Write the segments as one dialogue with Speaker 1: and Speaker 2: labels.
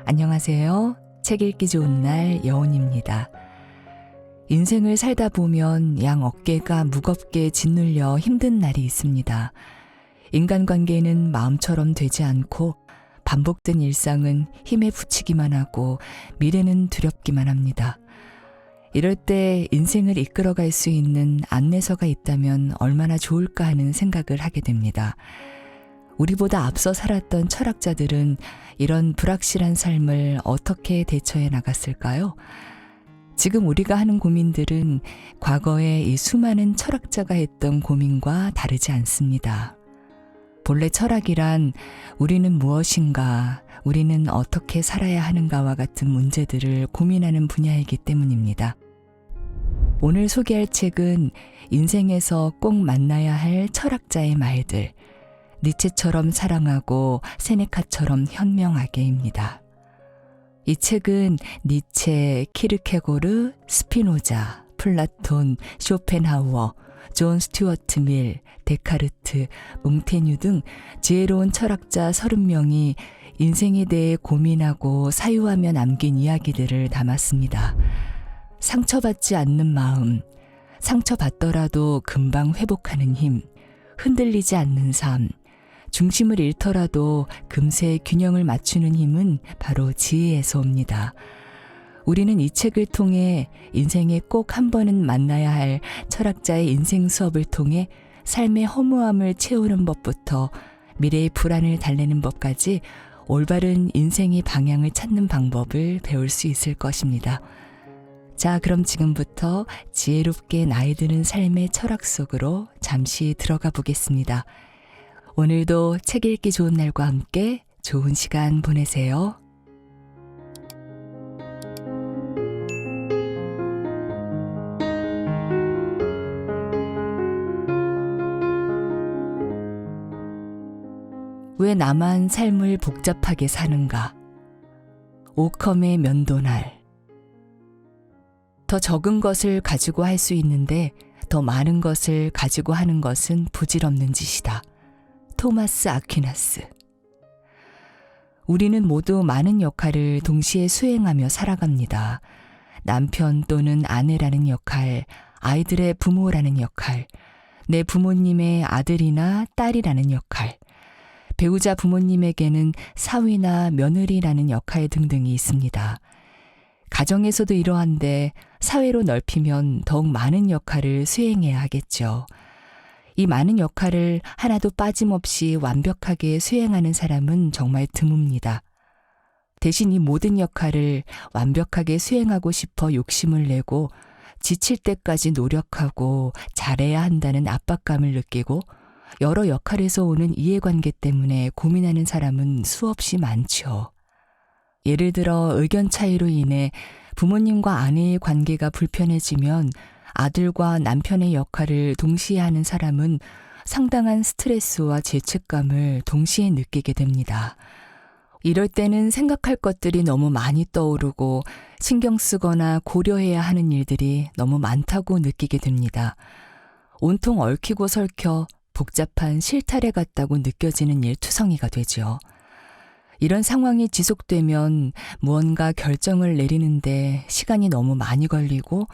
Speaker 1: 안녕하세요. 책 읽기 좋은 날 여운입니다. 인생을 살다 보면 양 어깨가 무겁게 짓눌려 힘든 날이 있습니다. 인간관계는 마음처럼 되지 않고 반복된 일상은 힘에 부치기만 하고 미래는 두렵기만 합니다. 이럴 때 인생을 이끌어갈 수 있는 안내서가 있다면 얼마나 좋을까 하는 생각을 하게 됩니다. 우리보다 앞서 살았던 철학자들은 이런 불확실한 삶을 어떻게 대처해 나갔을까요? 지금 우리가 하는 고민들은 과거에 이 수많은 철학자가 했던 고민과 다르지 않습니다. 본래 철학이란 우리는 무엇인가, 우리는 어떻게 살아야 하는가와 같은 문제들을 고민하는 분야이기 때문입니다. 오늘 소개할 책은 인생에서 꼭 만나야 할 철학자의 말들, 니체처럼 사랑하고 세네카처럼 현명하게입니다. 이 책은 니체, 키르케고르, 스피노자, 플라톤, 쇼펜하우어, 존 스튜어트 밀, 데카르트, 몽테뉴 등 지혜로운 철학자 30명이 인생에 대해 고민하고 사유하며 남긴 이야기들을 담았습니다. 상처받지 않는 마음, 상처받더라도 금방 회복하는 힘, 흔들리지 않는 삶, 중심을 잃더라도 금세 균형을 맞추는 힘은 바로 지혜에서 옵니다. 우리는 이 책을 통해 인생에 꼭 한 번은 만나야 할 철학자의 인생 수업을 통해 삶의 허무함을 채우는 법부터 미래의 불안을 달래는 법까지 올바른 인생의 방향을 찾는 방법을 배울 수 있을 것입니다. 자, 그럼 지금부터 지혜롭게 나이 드는 삶의 철학 속으로 잠시 들어가 보겠습니다. 오늘도 책 읽기 좋은 날과 함께 좋은 시간 보내세요. 왜 나만 삶을 복잡하게 사는가? 오컴의 면도날. 더 적은 것을 가지고 할 수 있는데 더 많은 것을 가지고 하는 것은 부질없는 짓이다. 토마스 아퀴나스. 우리는 모두 많은 역할을 동시에 수행하며 살아갑니다. 남편 또는 아내라는 역할, 아이들의 부모라는 역할, 내 부모님의 아들이나 딸이라는 역할, 배우자 부모님에게는 사위나 며느리라는 역할 등등이 있습니다. 가정에서도 이러한데 사회로 넓히면 더욱 많은 역할을 수행해야 하겠죠. 이 많은 역할을 하나도 빠짐없이 완벽하게 수행하는 사람은 정말 드뭅니다. 대신 이 모든 역할을 완벽하게 수행하고 싶어 욕심을 내고 지칠 때까지 노력하고 잘해야 한다는 압박감을 느끼고 여러 역할에서 오는 이해관계 때문에 고민하는 사람은 수없이 많죠. 예를 들어 의견 차이로 인해 부모님과 아내의 관계가 불편해지면 아들과 남편의 역할을 동시에 하는 사람은 상당한 스트레스와 죄책감을 동시에 느끼게 됩니다. 이럴 때는 생각할 것들이 너무 많이 떠오르고 신경 쓰거나 고려해야 하는 일들이 너무 많다고 느끼게 됩니다. 온통 얽히고 설켜 복잡한 실타래 같다고 느껴지는 일투성이가 되죠. 이런 상황이 지속되면 무언가 결정을 내리는데 시간이 너무 많이 걸리고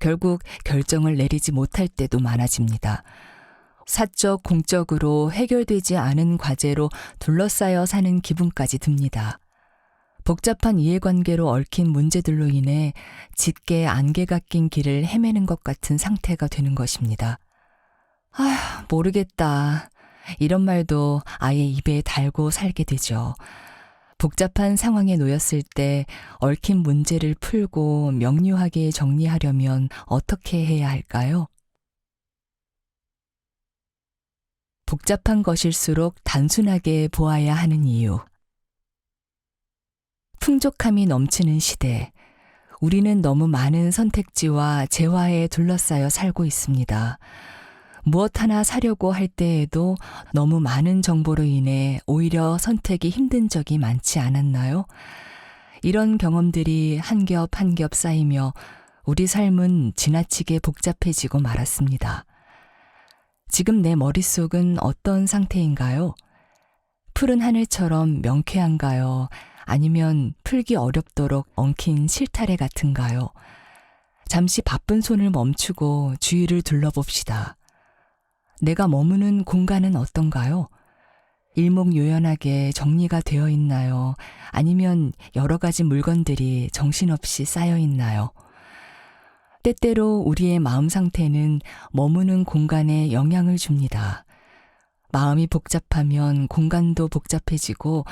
Speaker 1: 결국 결정을 내리지 못할 때도 많아집니다. 사적, 공적으로 해결되지 않은 과제로 둘러싸여 사는 기분까지 듭니다. 복잡한 이해관계로 얽힌 문제들로 인해 짙게 안개가 낀 길을 헤매는 것 같은 상태가 되는 것입니다. 모르겠다. 이런 말도 아예 입에 달고 살게 되죠. 복잡한 상황에 놓였을 때 얽힌 문제를 풀고 명료하게 정리하려면 어떻게 해야 할까요? 복잡한 것일수록 단순하게 보아야 하는 이유. 풍족함이 넘치는 시대, 우리는 너무 많은 선택지와 재화에 둘러싸여 살고 있습니다. 무엇 하나 사려고 할 때에도 너무 많은 정보로 인해 오히려 선택이 힘든 적이 많지 않았나요? 이런 경험들이 한 겹 한 겹 쌓이며 우리 삶은 지나치게 복잡해지고 말았습니다. 지금 내 머릿속은 어떤 상태인가요? 푸른 하늘처럼 명쾌한가요? 아니면 풀기 어렵도록 엉킨 실타래 같은가요? 잠시 바쁜 손을 멈추고 주위를 둘러봅시다. 내가 머무는 공간은 어떤가요? 일목요연하게 정리가 되어 있나요? 아니면 여러 가지 물건들이 정신없이 쌓여 있나요? 때때로 우리의 마음 상태는 머무는 공간에 영향을 줍니다. 마음이 복잡하면 공간도 복잡해지고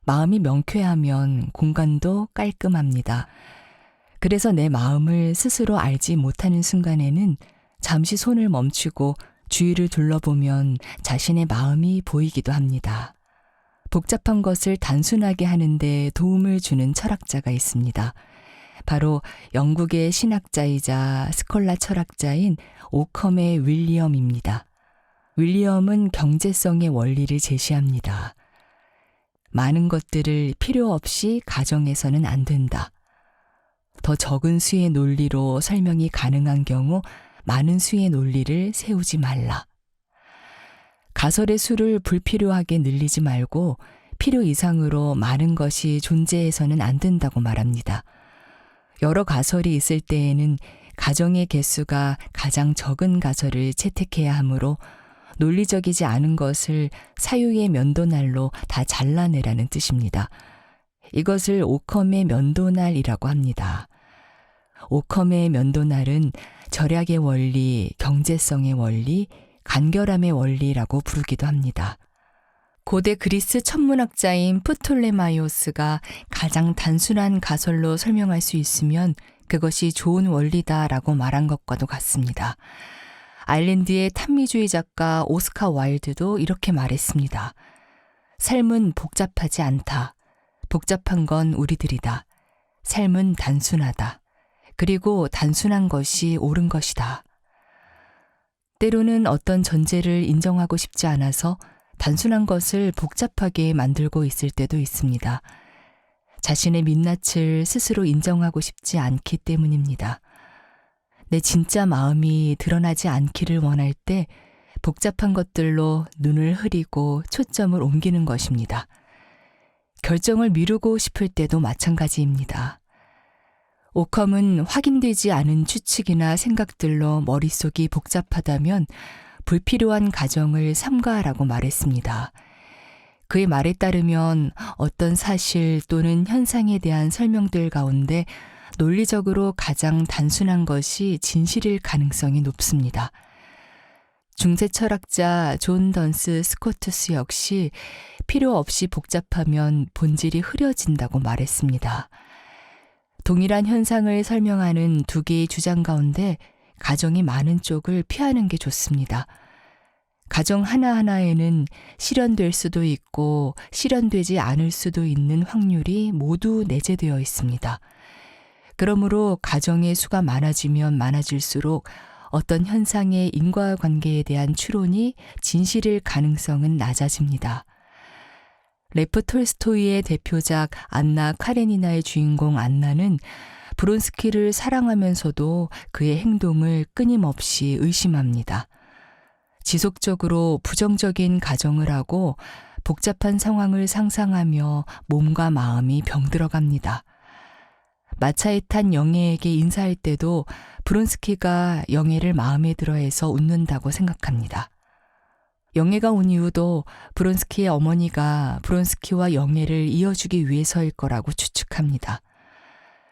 Speaker 1: 마음이 명쾌하면 공간도 깔끔합니다. 그래서 내 마음을 스스로 알지 못하는 순간에는 잠시 손을 멈추고 주위를 둘러보면 자신의 마음이 보이기도 합니다. 복잡한 것을 단순하게 하는데 도움을 주는 철학자가 있습니다. 바로 영국의 신학자이자 스콜라 철학자인 오컴의 윌리엄입니다. 윌리엄은 경제성의 원리를 제시합니다. 많은 것들을 필요 없이 가정해서는 안 된다. 더 적은 수의 논리로 설명이 가능한 경우 많은 수의 논리를 세우지 말라. 가설의 수를 불필요하게 늘리지 말고 필요 이상으로 많은 것이 존재해서는 안 된다고 말합니다. 여러 가설이 있을 때에는 가정의 개수가 가장 적은 가설을 채택해야 하므로 논리적이지 않은 것을 사유의 면도날로 다 잘라내라는 뜻입니다. 이것을 오컴의 면도날이라고 합니다. 오컴의 면도날은 절약의 원리, 경제성의 원리, 간결함의 원리라고 부르기도 합니다. 고대 그리스 천문학자인 프톨레마이오스가 가장 단순한 가설로 설명할 수 있으면 그것이 좋은 원리다라고 말한 것과도 같습니다. 아일랜드의 탐미주의 작가 오스카 와일드도 이렇게 말했습니다. 삶은 복잡하지 않다. 복잡한 건 우리들이다. 삶은 단순하다. 그리고 단순한 것이 옳은 것이다. 때로는 어떤 전제를 인정하고 싶지 않아서 단순한 것을 복잡하게 만들고 있을 때도 있습니다. 자신의 민낯을 스스로 인정하고 싶지 않기 때문입니다. 내 진짜 마음이 드러나지 않기를 원할 때 복잡한 것들로 눈을 흐리고 초점을 옮기는 것입니다. 결정을 미루고 싶을 때도 마찬가지입니다. 오컴은 확인되지 않은 추측이나 생각들로 머릿속이 복잡하다면 불필요한 가정을 삼가라고 말했습니다. 그의 말에 따르면 어떤 사실 또는 현상에 대한 설명들 가운데 논리적으로 가장 단순한 것이 진실일 가능성이 높습니다. 중세 철학자 존 던스 스코투스 역시 필요 없이 복잡하면 본질이 흐려진다고 말했습니다. 동일한 현상을 설명하는 두 개의 주장 가운데 가정이 많은 쪽을 피하는 게 좋습니다. 가정 하나하나에는 실현될 수도 있고 실현되지 않을 수도 있는 확률이 모두 내재되어 있습니다. 그러므로 가정의 수가 많아지면 많아질수록 어떤 현상의 인과관계에 대한 추론이 진실일 가능성은 낮아집니다. 레프 톨스토이의 대표작 안나 카레니나의 주인공 안나는 브론스키를 사랑하면서도 그의 행동을 끊임없이 의심합니다. 지속적으로 부정적인 가정을 하고 복잡한 상황을 상상하며 몸과 마음이 병들어갑니다. 마차에 탄 영애에게 인사할 때도 브론스키가 영애를 마음에 들어해서 웃는다고 생각합니다. 영애가 온 이유도 브론스키의 어머니가 브론스키와 영애를 이어주기 위해서일 거라고 추측합니다.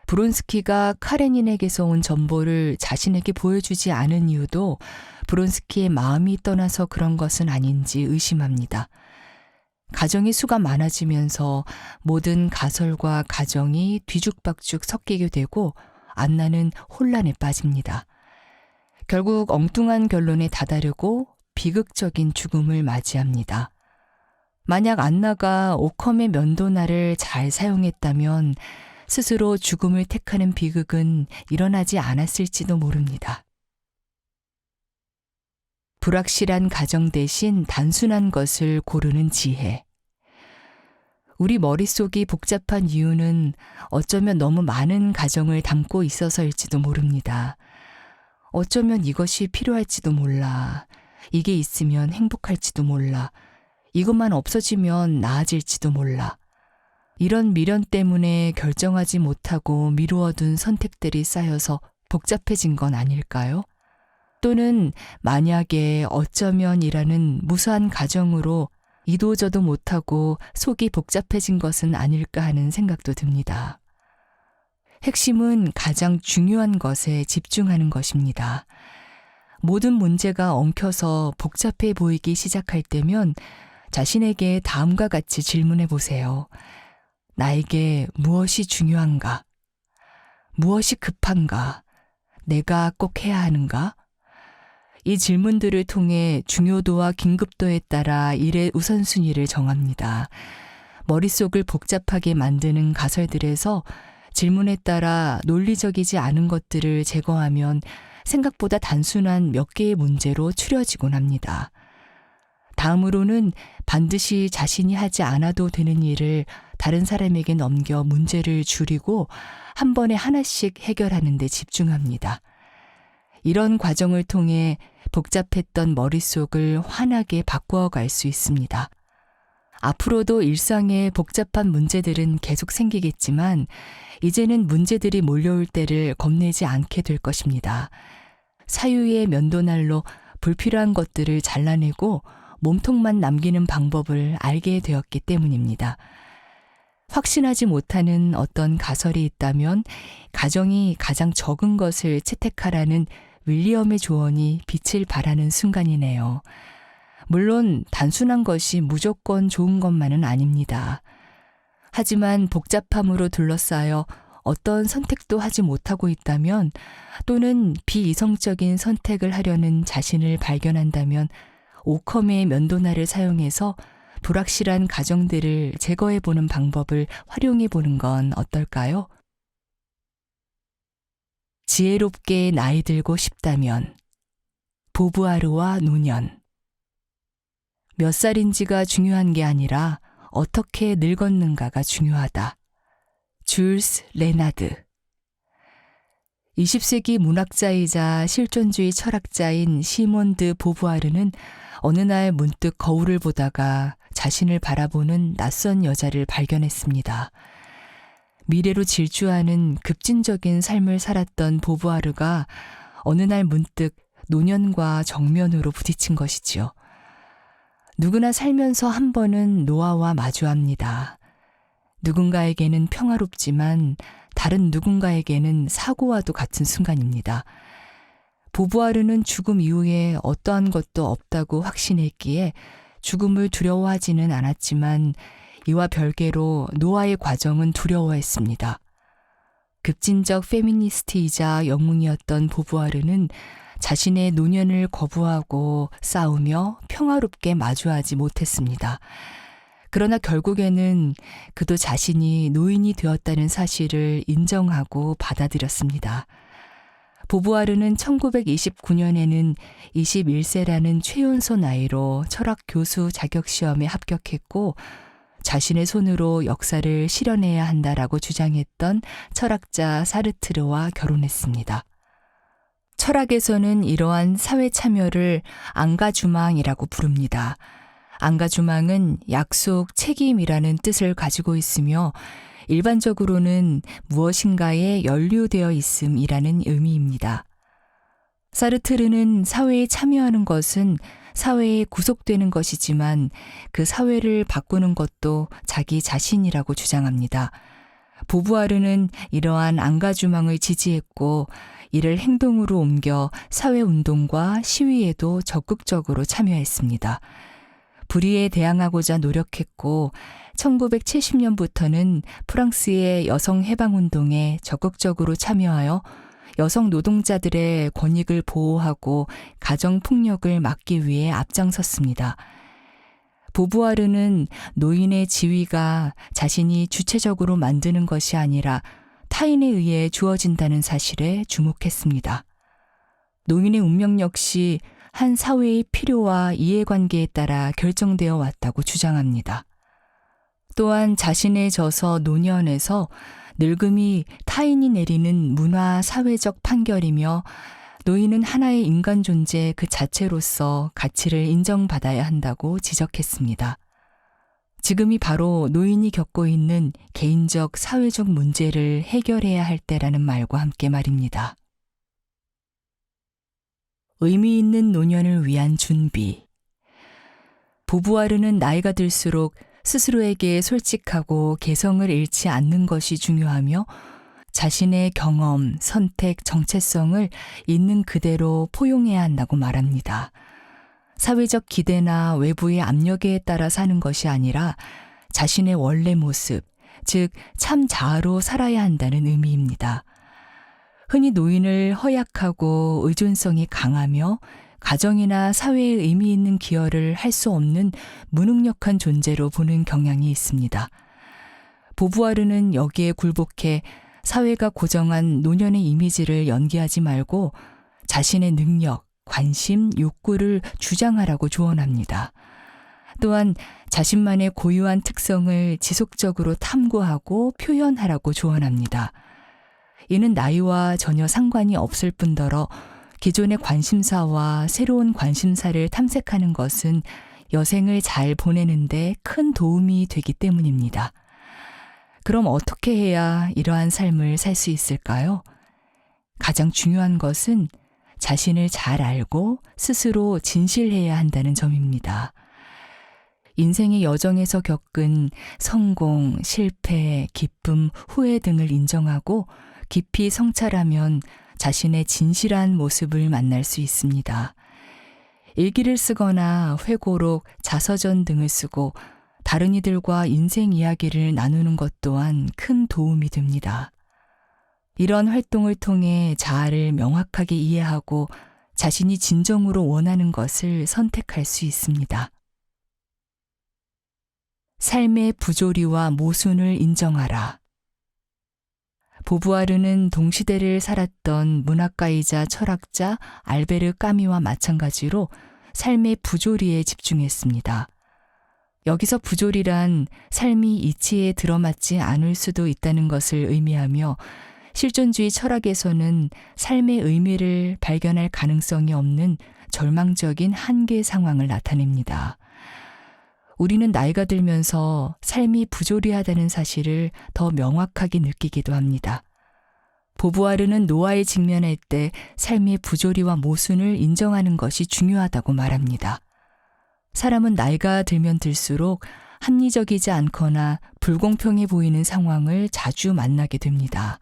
Speaker 1: 브론스키가 카레닌에게서 온 정보를 자신에게 보여주지 않은 이유도 브론스키의 마음이 떠나서 그런 것은 아닌지 의심합니다. 가정의 수가 많아지면서 모든 가설과 가정이 뒤죽박죽 섞이게 되고 안나는 혼란에 빠집니다. 결국 엉뚱한 결론에 다다르고 비극적인 죽음을 맞이합니다. 만약 안나가 오컴의 면도날을 잘 사용했다면 스스로 죽음을 택하는 비극은 일어나지 않았을지도 모릅니다. 불확실한 가정 대신 단순한 것을 고르는 지혜. 우리 머릿속이 복잡한 이유는 어쩌면 너무 많은 가정을 담고 있어서일지도 모릅니다. 어쩌면 이것이 필요할지도 몰라. 이게 있으면 행복할지도 몰라. 이것만 없어지면 나아질지도 몰라. 이런 미련 때문에 결정하지 못하고 미루어둔 선택들이 쌓여서 복잡해진 건 아닐까요? 또는 만약에 어쩌면이라는 무수한 가정으로 이도저도 못하고 속이 복잡해진 것은 아닐까 하는 생각도 듭니다. 핵심은 가장 중요한 것에 집중하는 것입니다. 모든 문제가 엉켜서 복잡해 보이기 시작할 때면 자신에게 다음과 같이 질문해 보세요. 나에게 무엇이 중요한가? 무엇이 급한가? 내가 꼭 해야 하는가? 이 질문들을 통해 중요도와 긴급도에 따라 일의 우선순위를 정합니다. 머릿속을 복잡하게 만드는 가설들에서 질문에 따라 논리적이지 않은 것들을 제거하면 생각보다 단순한 몇 개의 문제로 추려지곤 합니다. 다음으로는 반드시 자신이 하지 않아도 되는 일을 다른 사람에게 넘겨 문제를 줄이고 한 번에 하나씩 해결하는 데 집중합니다. 이런 과정을 통해 복잡했던 머릿속을 환하게 바꾸어 갈 수 있습니다. 앞으로도 일상에 복잡한 문제들은 계속 생기겠지만 이제는 문제들이 몰려올 때를 겁내지 않게 될 것입니다. 사유의 면도날로 불필요한 것들을 잘라내고 몸통만 남기는 방법을 알게 되었기 때문입니다. 확신하지 못하는 어떤 가설이 있다면 가정이 가장 적은 것을 채택하라는 윌리엄의 조언이 빛을 발하는 순간이네요. 물론 단순한 것이 무조건 좋은 것만은 아닙니다. 하지만 복잡함으로 둘러싸여 어떤 선택도 하지 못하고 있다면 또는 비이성적인 선택을 하려는 자신을 발견한다면 오컴의 면도날을 사용해서 불확실한 가정들을 제거해보는 방법을 활용해보는 건 어떨까요? 지혜롭게 나이 들고 싶다면 보부아르와 노년. 몇 살인지가 중요한 게 아니라 어떻게 늙었는가가 중요하다. 줄스 레나드. 20세기 문학자이자 실존주의 철학자인 시몬 드 보부아르는 어느 날 문득 거울을 보다가 자신을 바라보는 낯선 여자를 발견했습니다. 미래로 질주하는 급진적인 삶을 살았던 보부아르가 어느 날 문득 노년과 정면으로 부딪힌 것이지요. 누구나 살면서 한 번은 노화와 마주합니다. 누군가에게는 평화롭지만 다른 누군가에게는 사고와도 같은 순간입니다. 보부아르는 죽음 이후에 어떠한 것도 없다고 확신했기에 죽음을 두려워하지는 않았지만 이와 별개로 노화의 과정은 두려워했습니다. 급진적 페미니스트이자 영웅이었던 보부아르는 자신의 노년을 거부하고 싸우며 평화롭게 마주하지 못했습니다. 그러나 결국에는 그도 자신이 노인이 되었다는 사실을 인정하고 받아들였습니다. 보부아르는 1929년에는 21세라는 최연소 나이로 철학 교수 자격시험에 합격했고 자신의 손으로 역사를 실현해야 한다라고 주장했던 철학자 사르트르와 결혼했습니다. 철학에서는 이러한 사회 참여를 앙가주망이라고 부릅니다. 앙가주망은 약속, 책임이라는 뜻을 가지고 있으며 일반적으로는 무엇인가에 연루되어 있음이라는 의미입니다. 사르트르는 사회에 참여하는 것은 사회에 구속되는 것이지만 그 사회를 바꾸는 것도 자기 자신이라고 주장합니다. 보부아르는 이러한 앙가주망을 지지했고 이를 행동으로 옮겨 사회운동과 시위에도 적극적으로 참여했습니다. 불의에 대항하고자 노력했고 1970년부터는 프랑스의 여성 해방운동에 적극적으로 참여하여 여성 노동자들의 권익을 보호하고 가정폭력을 막기 위해 앞장섰습니다. 보부아르는 노인의 지위가 자신이 주체적으로 만드는 것이 아니라 타인에 의해 주어진다는 사실에 주목했습니다. 노인의 운명 역시 한 사회의 필요와 이해관계에 따라 결정되어 왔다고 주장합니다. 또한 자신의 저서 노년에서 늙음이 타인이 내리는 문화 사회적 판결이며 노인은 하나의 인간 존재 그 자체로서 가치를 인정받아야 한다고 지적했습니다. 지금이 바로 노인이 겪고 있는 개인적 사회적 문제를 해결해야 할 때라는 말과 함께 말입니다. 의미 있는 노년을 위한 준비. 부부와르는 나이가 들수록 스스로에게 솔직하고 개성을 잃지 않는 것이 중요하며 자신의 경험, 선택, 정체성을 있는 그대로 포용해야 한다고 말합니다. 사회적 기대나 외부의 압력에 따라 사는 것이 아니라 자신의 원래 모습, 즉 참 자아로 살아야 한다는 의미입니다. 흔히 노인을 허약하고 의존성이 강하며 가정이나 사회에 의미 있는 기여를 할 수 없는 무능력한 존재로 보는 경향이 있습니다. 보부아르는 여기에 굴복해 사회가 고정한 노년의 이미지를 연기하지 말고 자신의 능력, 관심, 욕구를 주장하라고 조언합니다. 또한 자신만의 고유한 특성을 지속적으로 탐구하고 표현하라고 조언합니다. 이는 나이와 전혀 상관이 없을 뿐더러 기존의 관심사와 새로운 관심사를 탐색하는 것은 여생을 잘 보내는데 큰 도움이 되기 때문입니다. 그럼 어떻게 해야 이러한 삶을 살 수 있을까요? 가장 중요한 것은 자신을 잘 알고 스스로 진실해야 한다는 점입니다. 인생의 여정에서 겪은 성공, 실패, 기쁨, 후회 등을 인정하고 깊이 성찰하면 자신의 진실한 모습을 만날 수 있습니다. 일기를 쓰거나 회고록, 자서전 등을 쓰고 다른 이들과 인생 이야기를 나누는 것 또한 큰 도움이 됩니다. 이런 활동을 통해 자아를 명확하게 이해하고 자신이 진정으로 원하는 것을 선택할 수 있습니다. 삶의 부조리와 모순을 인정하라. 보부아르는 동시대를 살았던 문학가이자 철학자 알베르 까미와 마찬가지로 삶의 부조리에 집중했습니다. 여기서 부조리란 삶이 이치에 들어맞지 않을 수도 있다는 것을 의미하며 실존주의 철학에서는 삶의 의미를 발견할 가능성이 없는 절망적인 한계 상황을 나타냅니다. 우리는 나이가 들면서 삶이 부조리하다는 사실을 더 명확하게 느끼기도 합니다. 보부아르는 노화에 직면할 때 삶의 부조리와 모순을 인정하는 것이 중요하다고 말합니다. 사람은 나이가 들면 들수록 합리적이지 않거나 불공평해 보이는 상황을 자주 만나게 됩니다.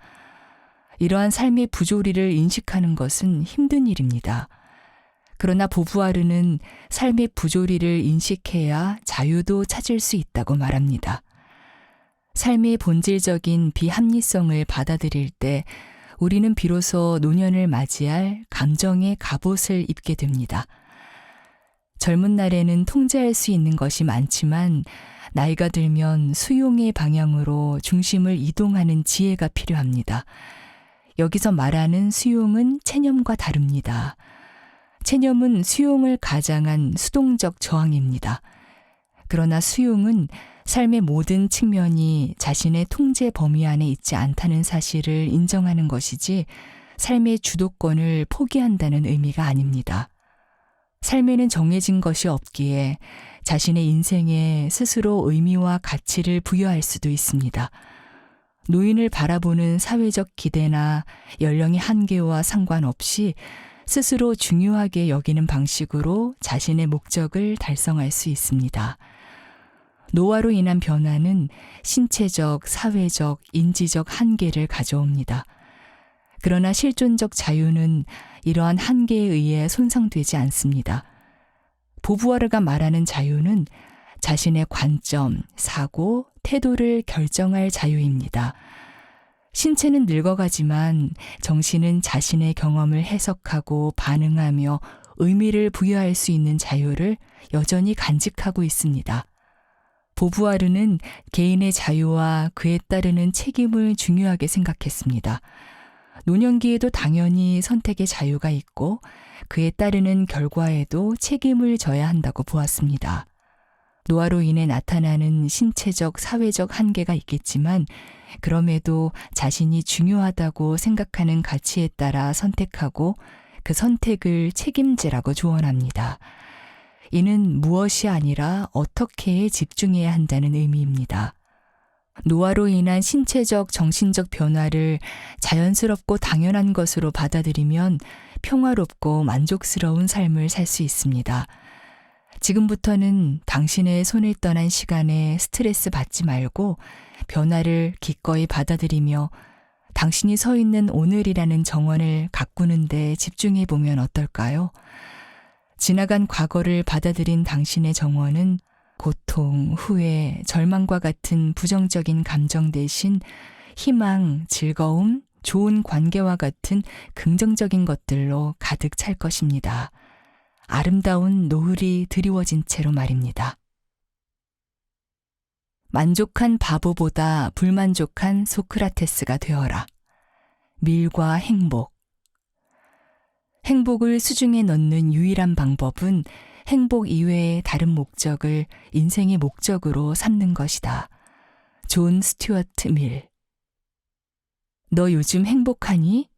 Speaker 1: 이러한 삶의 부조리를 인식하는 것은 힘든 일입니다. 그러나 보부아르는 삶의 부조리를 인식해야 자유도 찾을 수 있다고 말합니다. 삶의 본질적인 비합리성을 받아들일 때 우리는 비로소 노년을 맞이할 감정의 갑옷을 입게 됩니다. 젊은 날에는 통제할 수 있는 것이 많지만 나이가 들면 수용의 방향으로 중심을 이동하는 지혜가 필요합니다. 여기서 말하는 수용은 체념과 다릅니다. 체념은 수용을 가장한 수동적 저항입니다. 그러나 수용은 삶의 모든 측면이 자신의 통제 범위 안에 있지 않다는 사실을 인정하는 것이지 삶의 주도권을 포기한다는 의미가 아닙니다. 삶에는 정해진 것이 없기에 자신의 인생에 스스로 의미와 가치를 부여할 수도 있습니다. 노인을 바라보는 사회적 기대나 연령의 한계와 상관없이 스스로 중요하게 여기는 방식으로 자신의 목적을 달성할 수 있습니다. 노화로 인한 변화는 신체적, 사회적, 인지적 한계를 가져옵니다. 그러나 실존적 자유는 이러한 한계에 의해 손상되지 않습니다. 보부아르가 말하는 자유는 자신의 관점, 사고, 태도를 결정할 자유입니다. 신체는 늙어가지만 정신은 자신의 경험을 해석하고 반응하며 의미를 부여할 수 있는 자유를 여전히 간직하고 있습니다. 보부아르는 개인의 자유와 그에 따르는 책임을 중요하게 생각했습니다. 노년기에도 당연히 선택의 자유가 있고 그에 따르는 결과에도 책임을 져야 한다고 보았습니다. 노화로 인해 나타나는 신체적, 사회적 한계가 있겠지만 그럼에도 자신이 중요하다고 생각하는 가치에 따라 선택하고 그 선택을 책임지라고 조언합니다. 이는 무엇이 아니라 어떻게에 집중해야 한다는 의미입니다. 노화로 인한 신체적, 정신적 변화를 자연스럽고 당연한 것으로 받아들이면 평화롭고 만족스러운 삶을 살 수 있습니다. 지금부터는 당신의 손을 떠난 시간에 스트레스 받지 말고 변화를 기꺼이 받아들이며 당신이 서 있는 오늘이라는 정원을 가꾸는 데 집중해 보면 어떨까요? 지나간 과거를 받아들인 당신의 정원은 고통, 후회, 절망과 같은 부정적인 감정 대신 희망, 즐거움, 좋은 관계와 같은 긍정적인 것들로 가득 찰 것입니다. 아름다운 노을이 드리워진 채로 말입니다. 만족한 바보보다 불만족한 소크라테스가 되어라. 밀과 행복. 행복을 수중에 넣는 유일한 방법은 행복 이외의 다른 목적을 인생의 목적으로 삼는 것이다. 존 스튜어트 밀. 너 요즘 행복하니?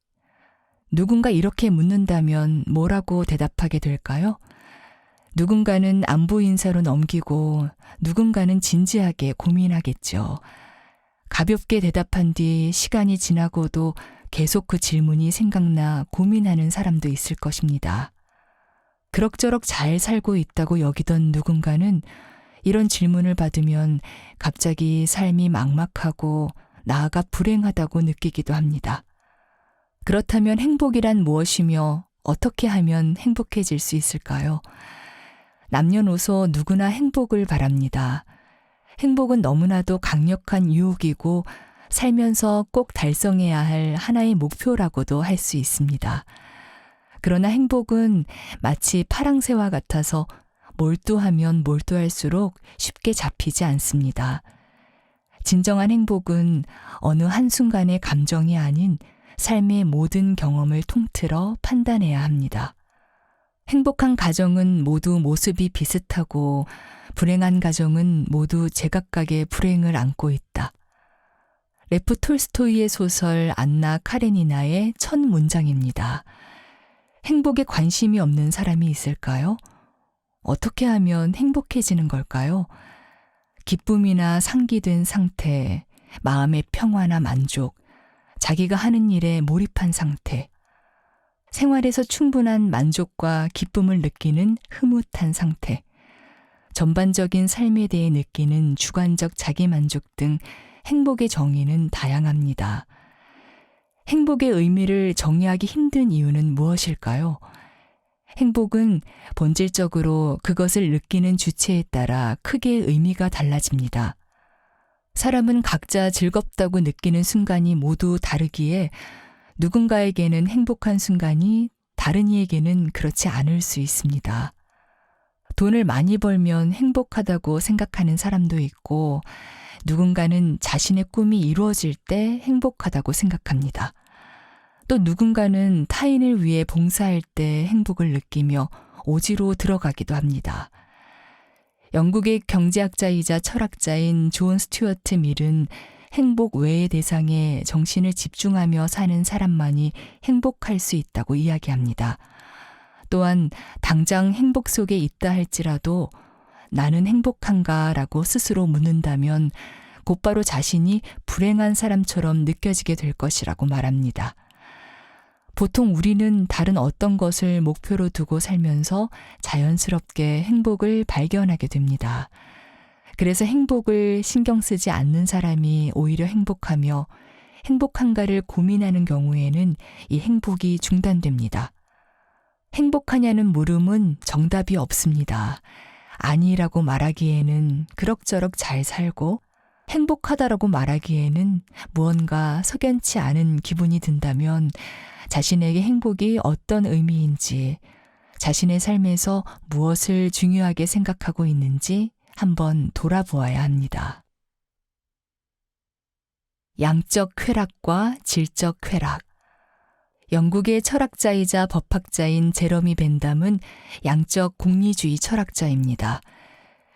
Speaker 1: 누군가 이렇게 묻는다면 뭐라고 대답하게 될까요? 누군가는 안부 인사로 넘기고 누군가는 진지하게 고민하겠죠. 가볍게 대답한 뒤 시간이 지나고도 계속 그 질문이 생각나 고민하는 사람도 있을 것입니다. 그럭저럭 잘 살고 있다고 여기던 누군가는 이런 질문을 받으면 갑자기 삶이 막막하고 나아가 불행하다고 느끼기도 합니다. 그렇다면 행복이란 무엇이며 어떻게 하면 행복해질 수 있을까요? 남녀노소 누구나 행복을 바랍니다. 행복은 너무나도 강력한 유혹이고 살면서 꼭 달성해야 할 하나의 목표라고도 할 수 있습니다. 그러나 행복은 마치 파랑새와 같아서 몰두하면 몰두할수록 쉽게 잡히지 않습니다. 진정한 행복은 어느 한순간의 감정이 아닌 삶의 모든 경험을 통틀어 판단해야 합니다. 행복한 가정은 모두 모습이 비슷하고 불행한 가정은 모두 제각각의 불행을 안고 있다. 레프 톨스토이의 소설 안나 카레니나의 첫 문장입니다. 행복에 관심이 없는 사람이 있을까요? 어떻게 하면 행복해지는 걸까요? 기쁨이나 상기된 상태, 마음의 평화나 만족, 자기가 하는 일에 몰입한 상태, 생활에서 충분한 만족과 기쁨을 느끼는 흐뭇한 상태, 전반적인 삶에 대해 느끼는 주관적 자기만족 등 행복의 정의는 다양합니다. 행복의 의미를 정의하기 힘든 이유는 무엇일까요? 행복은 본질적으로 그것을 느끼는 주체에 따라 크게 의미가 달라집니다. 사람은 각자 즐겁다고 느끼는 순간이 모두 다르기에 누군가에게는 행복한 순간이 다른 이에게는 그렇지 않을 수 있습니다. 돈을 많이 벌면 행복하다고 생각하는 사람도 있고 누군가는 자신의 꿈이 이루어질 때 행복하다고 생각합니다. 또 누군가는 타인을 위해 봉사할 때 행복을 느끼며 오지로 들어가기도 합니다. 영국의 경제학자이자 철학자인 존 스튜어트 밀은 행복 외의 대상에 정신을 집중하며 사는 사람만이 행복할 수 있다고 이야기합니다. 또한 당장 행복 속에 있다 할지라도 나는 행복한가 라고 스스로 묻는다면 곧바로 자신이 불행한 사람처럼 느껴지게 될 것이라고 말합니다. 보통 우리는 다른 어떤 것을 목표로 두고 살면서 자연스럽게 행복을 발견하게 됩니다. 그래서 행복을 신경 쓰지 않는 사람이 오히려 행복하며 행복한가를 고민하는 경우에는 이 행복이 중단됩니다. 행복하냐는 물음은 정답이 없습니다. 아니라고 말하기에는 그럭저럭 잘 살고 행복하다라고 말하기에는 무언가 석연치 않은 기분이 든다면 자신에게 행복이 어떤 의미인지, 자신의 삶에서 무엇을 중요하게 생각하고 있는지 한번 돌아보아야 합니다. 양적 쾌락과 질적 쾌락. 영국의 철학자이자 법학자인 제러미 벤담은 양적 공리주의 철학자입니다.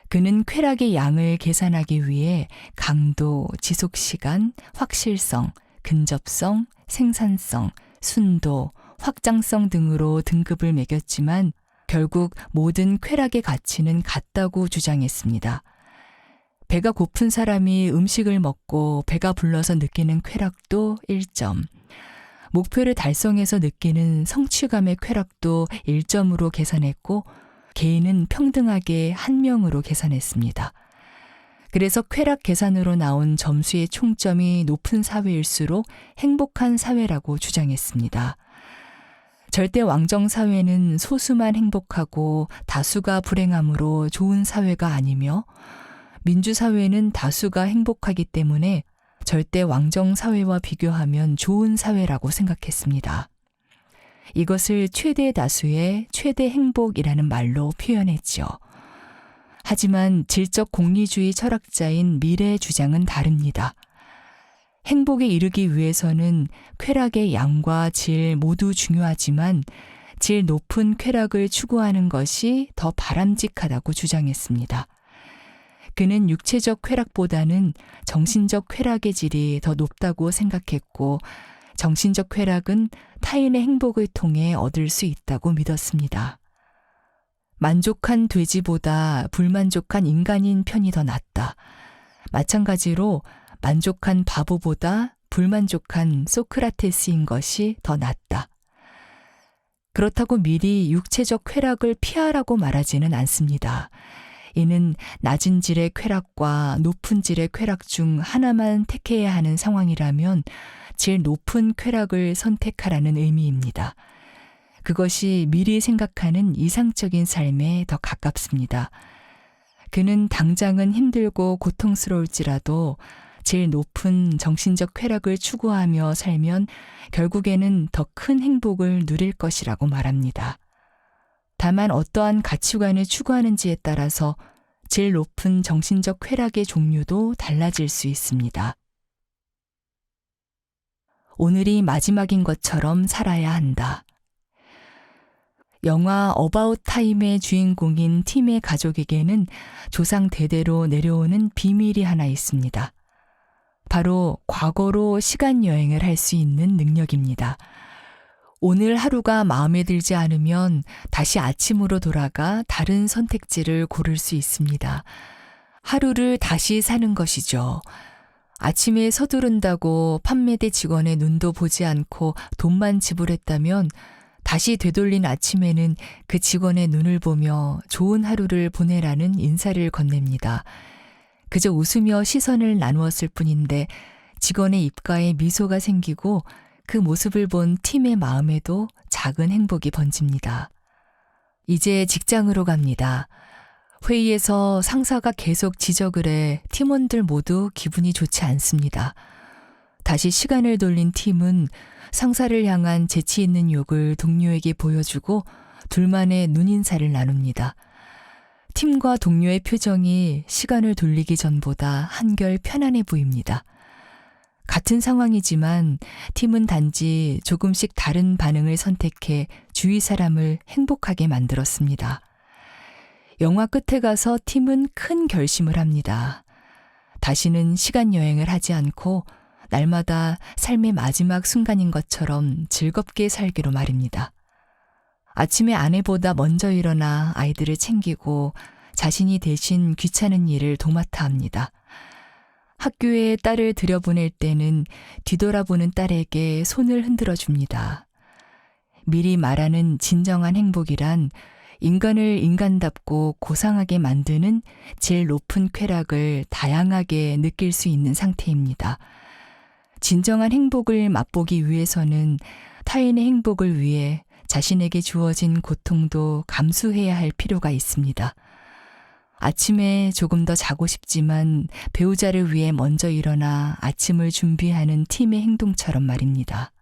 Speaker 1: 그는 쾌락의 양을 계산하기 위해 강도, 지속시간, 확실성, 근접성, 생산성, 순도, 확장성 등으로 등급을 매겼지만 결국 모든 쾌락의 가치는 같다고 주장했습니다. 배가 고픈 사람이 음식을 먹고 배가 불러서 느끼는 쾌락도 1점, 목표를 달성해서 느끼는 성취감의 쾌락도 1점으로 계산했고 개인은 평등하게 1명으로 계산했습니다. 그래서 쾌락 계산으로 나온 점수의 총점이 높은 사회일수록 행복한 사회라고 주장했습니다. 절대 왕정 사회는 소수만 행복하고 다수가 불행함으로 좋은 사회가 아니며 민주사회는 다수가 행복하기 때문에 절대 왕정 사회와 비교하면 좋은 사회라고 생각했습니다. 이것을 최대 다수의 최대 행복이라는 말로 표현했죠. 하지만 질적 공리주의 철학자인 밀의 주장은 다릅니다. 행복에 이르기 위해서는 쾌락의 양과 질 모두 중요하지만 질 높은 쾌락을 추구하는 것이 더 바람직하다고 주장했습니다. 그는 육체적 쾌락보다는 정신적 쾌락의 질이 더 높다고 생각했고 정신적 쾌락은 타인의 행복을 통해 얻을 수 있다고 믿었습니다. 만족한 돼지보다 불만족한 인간인 편이 더 낫다. 마찬가지로 만족한 바보보다 불만족한 소크라테스인 것이 더 낫다. 그렇다고 미리 육체적 쾌락을 피하라고 말하지는 않습니다. 이는 낮은 질의 쾌락과 높은 질의 쾌락 중 하나만 택해야 하는 상황이라면 질 높은 쾌락을 선택하라는 의미입니다. 그것이 미리 생각하는 이상적인 삶에 더 가깝습니다. 그는 당장은 힘들고 고통스러울지라도 제일 높은 정신적 쾌락을 추구하며 살면 결국에는 더 큰 행복을 누릴 것이라고 말합니다. 다만 어떠한 가치관을 추구하는지에 따라서 제일 높은 정신적 쾌락의 종류도 달라질 수 있습니다. 오늘이 마지막인 것처럼 살아야 한다. 영화 어바웃 타임의 주인공인 팀의 가족에게는 조상 대대로 내려오는 비밀이 하나 있습니다. 바로 과거로 시간 여행을 할 수 있는 능력입니다. 오늘 하루가 마음에 들지 않으면 다시 아침으로 돌아가 다른 선택지를 고를 수 있습니다. 하루를 다시 사는 것이죠. 아침에 서두른다고 판매대 직원의 눈도 보지 않고 돈만 지불했다면 다시 되돌린 아침에는 그 직원의 눈을 보며 좋은 하루를 보내라는 인사를 건넵니다. 그저 웃으며 시선을 나누었을 뿐인데 직원의 입가에 미소가 생기고 그 모습을 본 팀의 마음에도 작은 행복이 번집니다. 이제 직장으로 갑니다. 회의에서 상사가 계속 지적을 해 팀원들 모두 기분이 좋지 않습니다. 다시 시간을 돌린 팀은 상사를 향한 재치 있는 욕을 동료에게 보여주고 둘만의 눈인사를 나눕니다. 팀과 동료의 표정이 시간을 돌리기 전보다 한결 편안해 보입니다. 같은 상황이지만 팀은 단지 조금씩 다른 반응을 선택해 주위 사람을 행복하게 만들었습니다. 영화 끝에 가서 팀은 큰 결심을 합니다. 다시는 시간 여행을 하지 않고 날마다 삶의 마지막 순간인 것처럼 즐겁게 살기로 말입니다. 아침에 아내보다 먼저 일어나 아이들을 챙기고 자신이 대신 귀찮은 일을 도맡아 합니다. 학교에 딸을 들여보낼 때는 뒤돌아보는 딸에게 손을 흔들어 줍니다. 미리 말하는 진정한 행복이란 인간을 인간답고 고상하게 만드는 제일 높은 쾌락을 다양하게 느낄 수 있는 상태입니다. 진정한 행복을 맛보기 위해서는 타인의 행복을 위해 자신에게 주어진 고통도 감수해야 할 필요가 있습니다. 아침에 조금 더 자고 싶지만 배우자를 위해 먼저 일어나 아침을 준비하는 팀의 행동처럼 말입니다.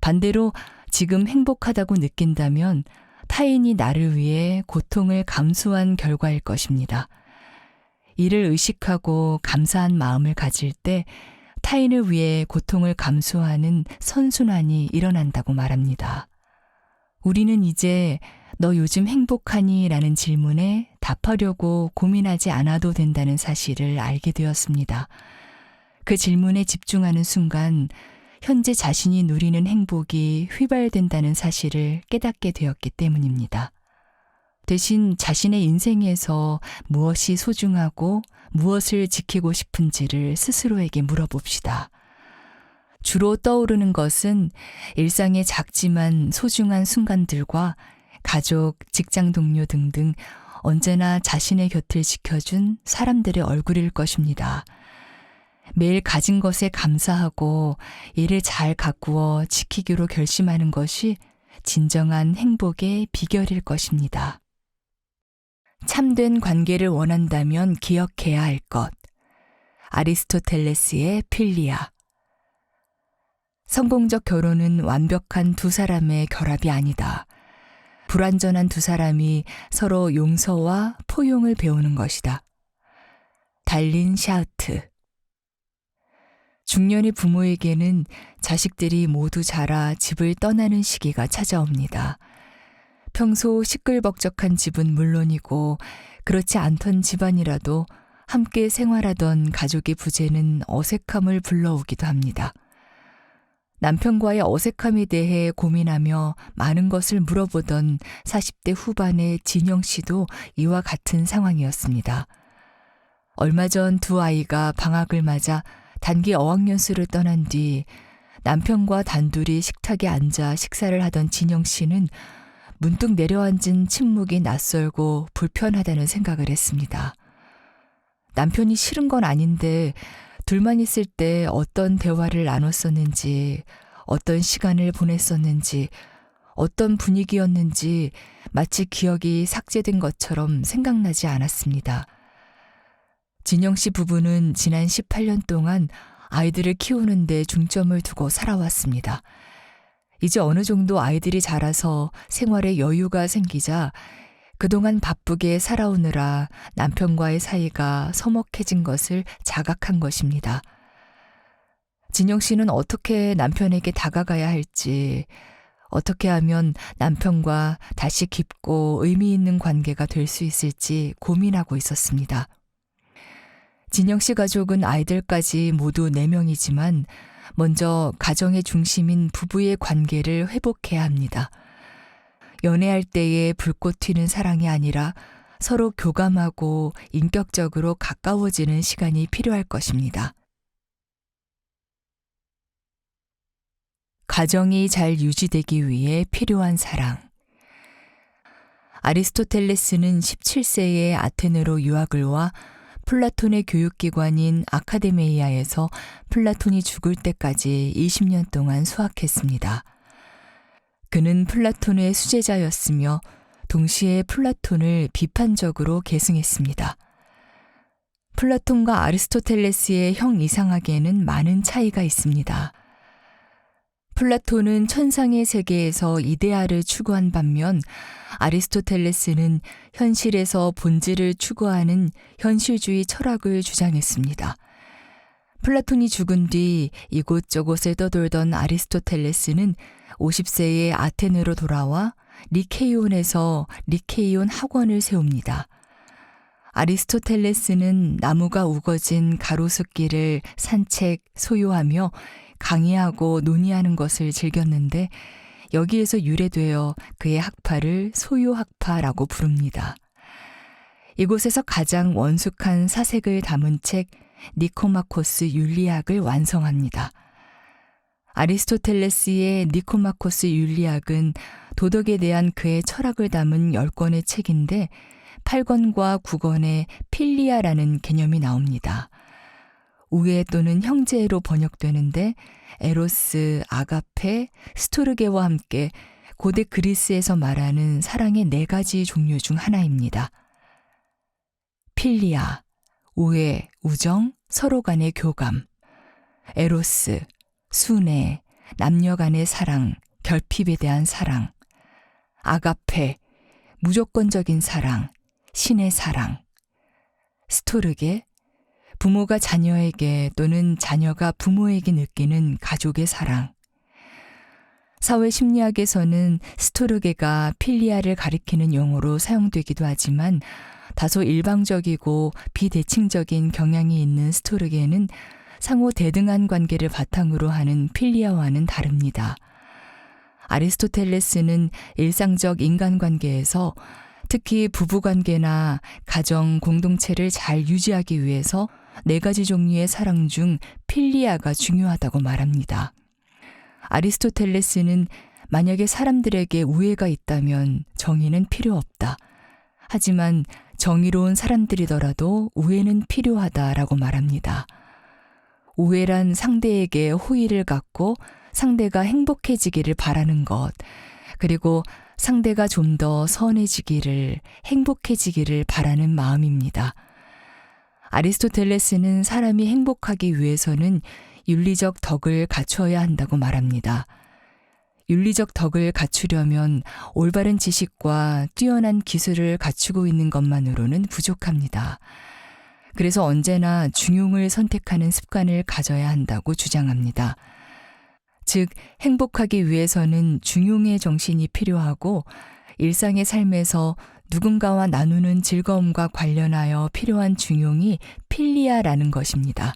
Speaker 1: 반대로 지금 행복하다고 느낀다면 타인이 나를 위해 고통을 감수한 결과일 것입니다. 이를 의식하고 감사한 마음을 가질 때 타인을 위해 고통을 감수하는 선순환이 일어난다고 말합니다. 우리는 이제 너 요즘 행복하니? 라는 질문에 답하려고 고민하지 않아도 된다는 사실을 알게 되었습니다. 그 질문에 집중하는 순간 현재 자신이 누리는 행복이 휘발된다는 사실을 깨닫게 되었기 때문입니다. 대신 자신의 인생에서 무엇이 소중하고 무엇을 지키고 싶은지를 스스로에게 물어봅시다. 주로 떠오르는 것은 일상의 작지만 소중한 순간들과 가족, 직장 동료 등등 언제나 자신의 곁을 지켜준 사람들의 얼굴일 것입니다. 매일 가진 것에 감사하고 이를 잘 가꾸어 지키기로 결심하는 것이 진정한 행복의 비결일 것입니다. 참된 관계를 원한다면 기억해야 할 것. 아리스토텔레스의 필리아. 성공적 결혼은 완벽한 두 사람의 결합이 아니다. 불완전한 두 사람이 서로 용서와 포용을 배우는 것이다. 달린 샤우트. 중년의 부모에게는 자식들이 모두 자라 집을 떠나는 시기가 찾아옵니다. 평소 시끌벅적한 집은 물론이고 그렇지 않던 집안이라도 함께 생활하던 가족의 부재는 어색함을 불러오기도 합니다. 남편과의 어색함에 대해 고민하며 많은 것을 물어보던 40대 후반의 진영 씨도 이와 같은 상황이었습니다. 얼마 전 두 아이가 방학을 맞아 단기 어학연수를 떠난 뒤 남편과 단둘이 식탁에 앉아 식사를 하던 진영 씨는 문득 내려앉은 침묵이 낯설고 불편하다는 생각을 했습니다. 남편이 싫은 건 아닌데 둘만 있을 때 어떤 대화를 나눴었는지, 어떤 시간을 보냈었는지, 어떤 분위기였는지 마치 기억이 삭제된 것처럼 생각나지 않았습니다. 진영 씨 부부는 지난 18년 동안 아이들을 키우는 데 중점을 두고 살아왔습니다. 이제 어느 정도 아이들이 자라서 생활에 여유가 생기자 그동안 바쁘게 살아오느라 남편과의 사이가 서먹해진 것을 자각한 것입니다. 진영 씨는 어떻게 남편에게 다가가야 할지, 어떻게 하면 남편과 다시 깊고 의미 있는 관계가 될 수 있을지 고민하고 있었습니다. 진영 씨 가족은 아이들까지 모두 4명이지만 먼저 가정의 중심인 부부의 관계를 회복해야 합니다. 연애할 때의 불꽃 튀는 사랑이 아니라 서로 교감하고 인격적으로 가까워지는 시간이 필요할 것입니다. 가정이 잘 유지되기 위해 필요한 사랑. 아리스토텔레스는 17세에 아테네로 유학을 와 플라톤의 교육기관인 아카데메이아에서 플라톤이 죽을 때까지 20년 동안 수학했습니다. 그는 플라톤의 수제자였으며 동시에 플라톤을 비판적으로 계승했습니다. 플라톤과 아리스토텔레스의 형 이상학에는 많은 차이가 있습니다. 플라톤은 천상의 세계에서 이데아를 추구한 반면 아리스토텔레스는 현실에서 본질을 추구하는 현실주의 철학을 주장했습니다. 플라톤이 죽은 뒤 이곳저곳을 떠돌던 아리스토텔레스는 50세에 아테네로 돌아와 리케이온에서 리케이온 학원을 세웁니다. 아리스토텔레스는 나무가 우거진 가로수길을 산책, 소요하며 강의하고 논의하는 것을 즐겼는데 여기에서 유래되어 그의 학파를 소요학파라고 부릅니다. 이곳에서 가장 원숙한 사색을 담은 책 니코마코스 윤리학을 완성합니다. 아리스토텔레스의 니코마코스 윤리학은 도덕에 대한 그의 철학을 담은 10권의 책인데 8권과 9권의 필리아라는 개념이 나옵니다. 우애 또는 형제로 번역되는데 에로스, 아가페, 스토르게와 함께 고대 그리스에서 말하는 사랑의 4가지 종류 중 하나입니다. 필리아, 우애, 우정, 서로 간의 교감. 에로스, 순애, 남녀 간의 사랑, 결핍에 대한 사랑. 아가페, 무조건적인 사랑, 신의 사랑. 스토르게, 부모가 자녀에게 또는 자녀가 부모에게 느끼는 가족의 사랑. 사회심리학에서는 스토르게가 필리아를 가리키는 용어로 사용되기도 하지만 다소 일방적이고 비대칭적인 경향이 있는 스토르게는 상호 대등한 관계를 바탕으로 하는 필리아와는 다릅니다. 아리스토텔레스는 일상적 인간관계에서 특히 부부관계나 가정 공동체를 잘 유지하기 위해서 4가지 종류의 사랑 중 필리아가 중요하다고 말합니다. 아리스토텔레스는 만약에 사람들에게 우애가 있다면 정의는 필요 없다. 하지만 정의로운 사람들이더라도 우애는 필요하다라고 말합니다. 우애란 상대에게 호의를 갖고 상대가 행복해지기를 바라는 것, 그리고 상대가 좀 더 선해지기를, 행복해지기를 바라는 마음입니다. 아리스토텔레스는 사람이 행복하기 위해서는 윤리적 덕을 갖추어야 한다고 말합니다. 윤리적 덕을 갖추려면 올바른 지식과 뛰어난 기술을 갖추고 있는 것만으로는 부족합니다. 그래서 언제나 중용을 선택하는 습관을 가져야 한다고 주장합니다. 즉, 행복하기 위해서는 중용의 정신이 필요하고 일상의 삶에서 누군가와 나누는 즐거움과 관련하여 필요한 중용이 필리아라는 것입니다.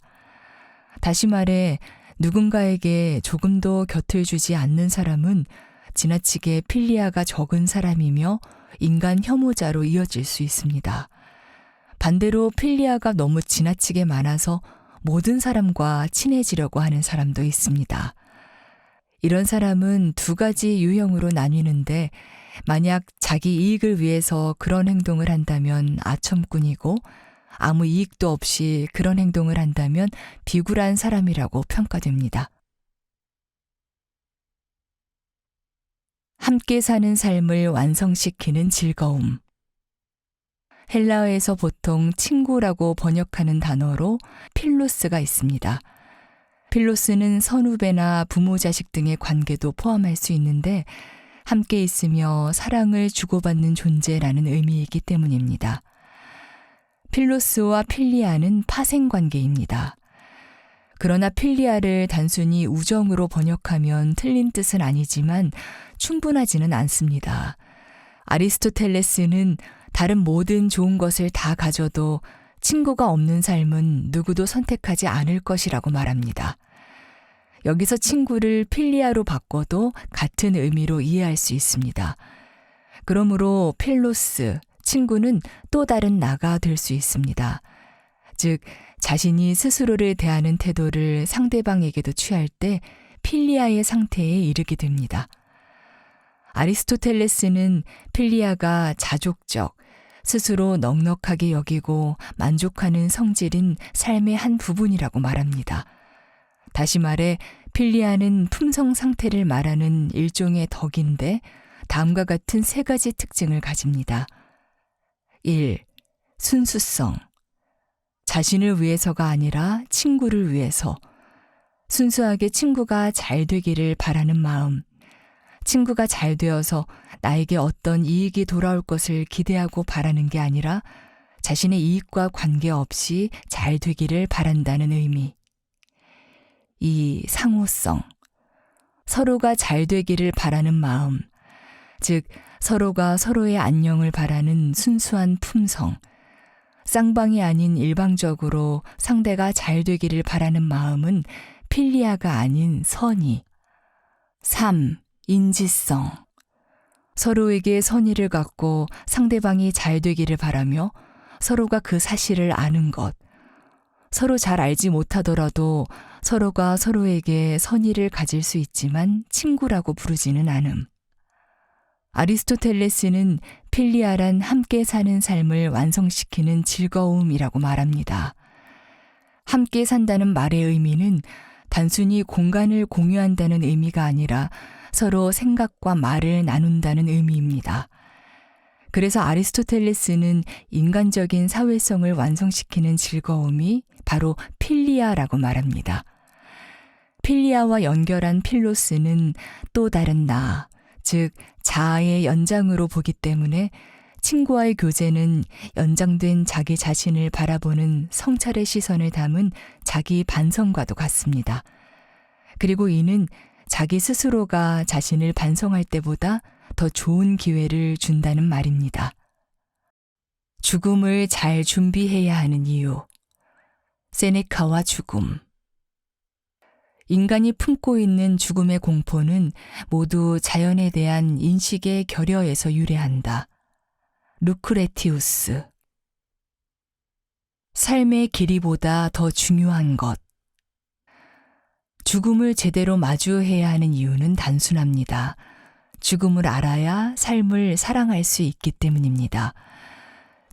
Speaker 1: 다시 말해 누군가에게 조금도 곁을 주지 않는 사람은 지나치게 필리아가 적은 사람이며 인간 혐오자로 이어질 수 있습니다. 반대로 필리아가 너무 지나치게 많아서 모든 사람과 친해지려고 하는 사람도 있습니다. 이런 사람은 2가지 유형으로 나뉘는데 만약 자기 이익을 위해서 그런 행동을 한다면 아첨꾼이고 아무 이익도 없이 그런 행동을 한다면 비굴한 사람이라고 평가됩니다. 함께 사는 삶을 완성시키는 즐거움. 헬라어에서 보통 친구라고 번역하는 단어로 필로스가 있습니다. 필로스는 선후배나 부모 자식 등의 관계도 포함할 수 있는데 함께 있으며 사랑을 주고받는 존재라는 의미이기 때문입니다. 필로스와 필리아는 파생관계입니다. 그러나 필리아를 단순히 우정으로 번역하면 틀린 뜻은 아니지만 충분하지는 않습니다. 아리스토텔레스는 다른 모든 좋은 것을 다 가져도 친구가 없는 삶은 누구도 선택하지 않을 것이라고 말합니다. 여기서 친구를 필리아로 바꿔도 같은 의미로 이해할 수 있습니다. 그러므로 필로스, 친구는 또 다른 나가 될 수 있습니다. 즉, 자신이 스스로를 대하는 태도를 상대방에게도 취할 때 필리아의 상태에 이르게 됩니다. 아리스토텔레스는 필리아가 자족적, 스스로 넉넉하게 여기고 만족하는 성질인 삶의 한 부분이라고 말합니다. 다시 말해 필리아는 품성 상태를 말하는 일종의 덕인데 다음과 같은 3가지 특징을 가집니다. 1. 순수성. 자신을 위해서가 아니라 친구를 위해서. 순수하게 친구가 잘 되기를 바라는 마음. 친구가 잘 되어서 나에게 어떤 이익이 돌아올 것을 기대하고 바라는 게 아니라 자신의 이익과 관계없이 잘 되기를 바란다는 의미. 2. 상호성. 서로가 잘 되기를 바라는 마음. 즉, 서로가 서로의 안녕을 바라는 순수한 품성. 쌍방이 아닌 일방적으로 상대가 잘 되기를 바라는 마음은 필리아가 아닌 선의. 3. 인지성. 서로에게 선의를 갖고 상대방이 잘 되기를 바라며 서로가 그 사실을 아는 것. 서로 잘 알지 못하더라도 서로가 서로에게 선의를 가질 수 있지만 친구라고 부르지는 않음. 아리스토텔레스는 필리아란 함께 사는 삶을 완성시키는 즐거움이라고 말합니다. 함께 산다는 말의 의미는 단순히 공간을 공유한다는 의미가 아니라 서로 생각과 말을 나눈다는 의미입니다. 그래서 아리스토텔레스는 인간적인 사회성을 완성시키는 즐거움이 바로 필리아라고 말합니다. 필리아와 연결한 필로스는 또 다른 나, 즉 자아의 연장으로 보기 때문에 친구와의 교제는 연장된 자기 자신을 바라보는 성찰의 시선을 담은 자기 반성과도 같습니다. 그리고 이는 자기 스스로가 자신을 반성할 때보다 더 좋은 기회를 준다는 말입니다. 죽음을 잘 준비해야 하는 이유. 세네카와 죽음. 인간이 품고 있는 죽음의 공포는 모두 자연에 대한 인식의 결여에서 유래한다. 루크레티우스. 삶의 길이보다 더 중요한 것. 죽음을 제대로 마주해야 하는 이유는 단순합니다. 죽음을 알아야 삶을 사랑할 수 있기 때문입니다.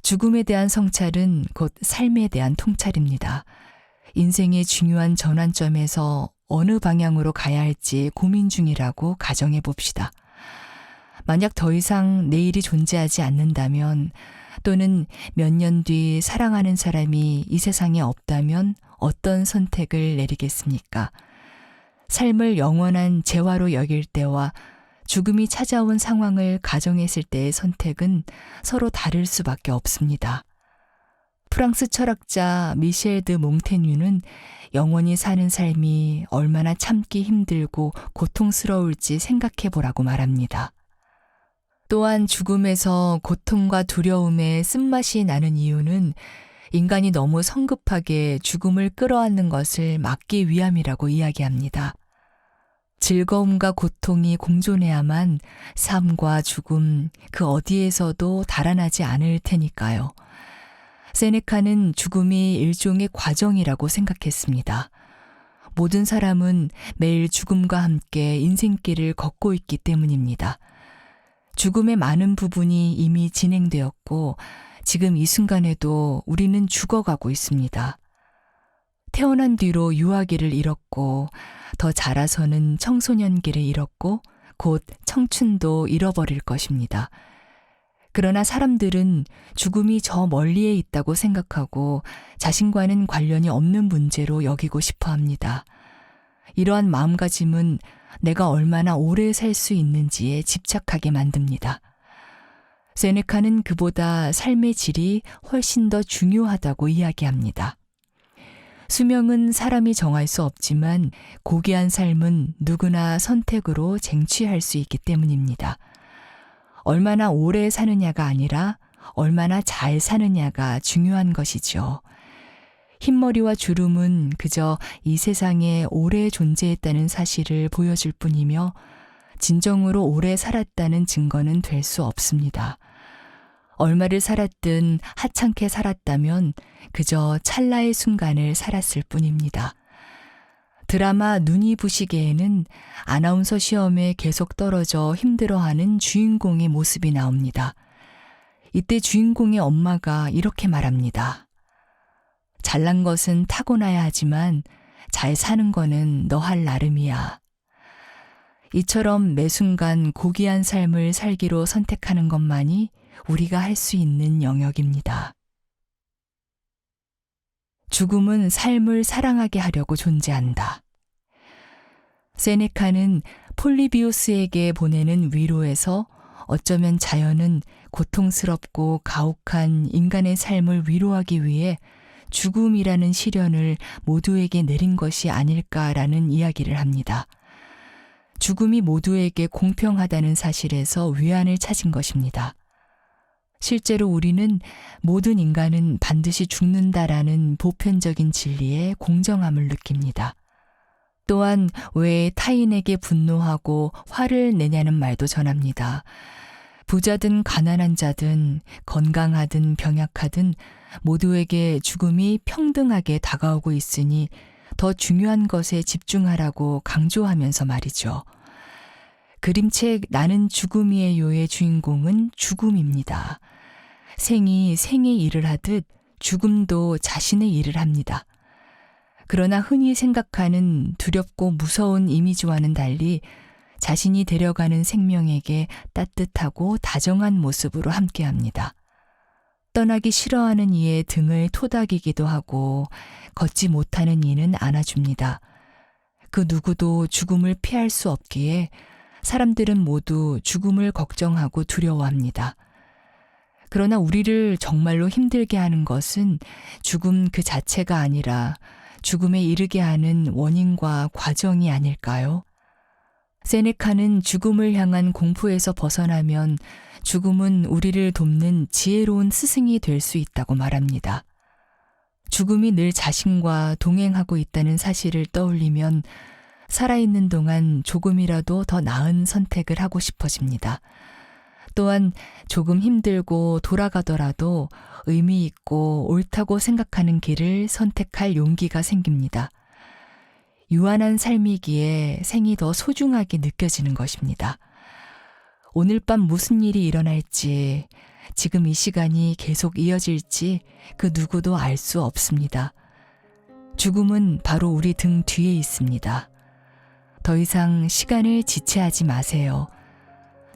Speaker 1: 죽음에 대한 성찰은 곧 삶에 대한 통찰입니다. 인생의 중요한 전환점에서 어느 방향으로 가야 할지 고민 중이라고 가정해 봅시다. 만약 더 이상 내일이 존재하지 않는다면, 또는 몇 년 뒤 사랑하는 사람이 이 세상에 없다면 어떤 선택을 내리겠습니까? 삶을 영원한 재화로 여길 때와 죽음이 찾아온 상황을 가정했을 때의 선택은 서로 다를 수밖에 없습니다. 프랑스 철학자 미셸 드 몽테뉴는 영원히 사는 삶이 얼마나 참기 힘들고 고통스러울지 생각해 보라고 말합니다. 또한 죽음에서 고통과 두려움의 쓴맛이 나는 이유는 인간이 너무 성급하게 죽음을 끌어안는 것을 막기 위함이라고 이야기합니다. 즐거움과 고통이 공존해야만 삶과 죽음 그 어디에서도 달아나지 않을 테니까요. 세네카는 죽음이 일종의 과정이라고 생각했습니다. 모든 사람은 매일 죽음과 함께 인생길을 걷고 있기 때문입니다. 죽음의 많은 부분이 이미 진행되었고 지금 이 순간에도 우리는 죽어가고 있습니다. 태어난 뒤로 유아기를 잃었고 더 자라서는 청소년기를 잃었고 곧 청춘도 잃어버릴 것입니다. 그러나 사람들은 죽음이 저 멀리에 있다고 생각하고 자신과는 관련이 없는 문제로 여기고 싶어 합니다. 이러한 마음가짐은 내가 얼마나 오래 살 수 있는지에 집착하게 만듭니다. 세네카는 그보다 삶의 질이 훨씬 더 중요하다고 이야기합니다. 수명은 사람이 정할 수 없지만 고귀한 삶은 누구나 선택으로 쟁취할 수 있기 때문입니다. 얼마나 오래 사느냐가 아니라 얼마나 잘 사느냐가 중요한 것이죠. 흰머리와 주름은 그저 이 세상에 오래 존재했다는 사실을 보여줄 뿐이며 진정으로 오래 살았다는 증거는 될 수 없습니다. 얼마를 살았든 하찮게 살았다면 그저 찰나의 순간을 살았을 뿐입니다. 드라마 눈이 부시게에는 아나운서 시험에 계속 떨어져 힘들어하는 주인공의 모습이 나옵니다. 이때 주인공의 엄마가 이렇게 말합니다. 잘난 것은 타고나야 하지만 잘 사는 거는 너 할 나름이야. 이처럼 매 순간 고귀한 삶을 살기로 선택하는 것만이 우리가 할 수 있는 영역입니다. 죽음은 삶을 사랑하게 하려고 존재한다. 세네카는 폴리비우스에게 보내는 위로에서 어쩌면 자연은 고통스럽고 가혹한 인간의 삶을 위로하기 위해 죽음이라는 시련을 모두에게 내린 것이 아닐까라는 이야기를 합니다. 죽음이 모두에게 공평하다는 사실에서 위안을 찾은 것입니다. 실제로 우리는 모든 인간은 반드시 죽는다라는 보편적인 진리의 공정함을 느낍니다. 또한 왜 타인에게 분노하고 화를 내냐는 말도 전합니다. 부자든 가난한 자든 건강하든 병약하든 모두에게 죽음이 평등하게 다가오고 있으니 더 중요한 것에 집중하라고 강조하면서 말이죠. 그림책 나는 죽음이에요의 주인공은 죽음입니다. 생이 생의 일을 하듯 죽음도 자신의 일을 합니다. 그러나 흔히 생각하는 두렵고 무서운 이미지와는 달리 자신이 데려가는 생명에게 따뜻하고 다정한 모습으로 함께합니다. 떠나기 싫어하는 이의 등을 토닥이기도 하고 걷지 못하는 이는 안아줍니다. 그 누구도 죽음을 피할 수 없기에 사람들은 모두 죽음을 걱정하고 두려워합니다. 그러나 우리를 정말로 힘들게 하는 것은 죽음 그 자체가 아니라 죽음에 이르게 하는 원인과 과정이 아닐까요? 세네카는 죽음을 향한 공포에서 벗어나면 죽음은 우리를 돕는 지혜로운 스승이 될 수 있다고 말합니다. 죽음이 늘 자신과 동행하고 있다는 사실을 떠올리면 살아있는 동안 조금이라도 더 나은 선택을 하고 싶어집니다. 또한 조금 힘들고 돌아가더라도 의미 있고 옳다고 생각하는 길을 선택할 용기가 생깁니다. 유한한 삶이기에 생이 더 소중하게 느껴지는 것입니다. 오늘 밤 무슨 일이 일어날지, 지금 이 시간이 계속 이어질지 그 누구도 알 수 없습니다. 죽음은 바로 우리 등 뒤에 있습니다. 더 이상 시간을 지체하지 마세요.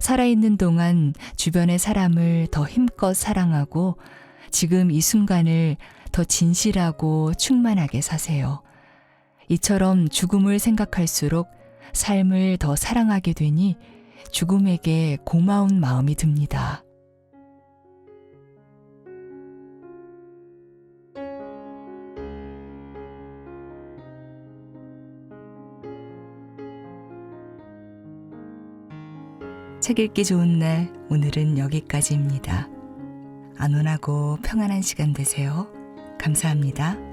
Speaker 1: 살아있는 동안 주변의 사람을 더 힘껏 사랑하고 지금 이 순간을 더 진실하고 충만하게 사세요. 이처럼 죽음을 생각할수록 삶을 더 사랑하게 되니 죽음에게 고마운 마음이 듭니다. 책 읽기 좋은 날, 오늘은 여기까지입니다. 안온하고 평안한 시간 되세요. 감사합니다.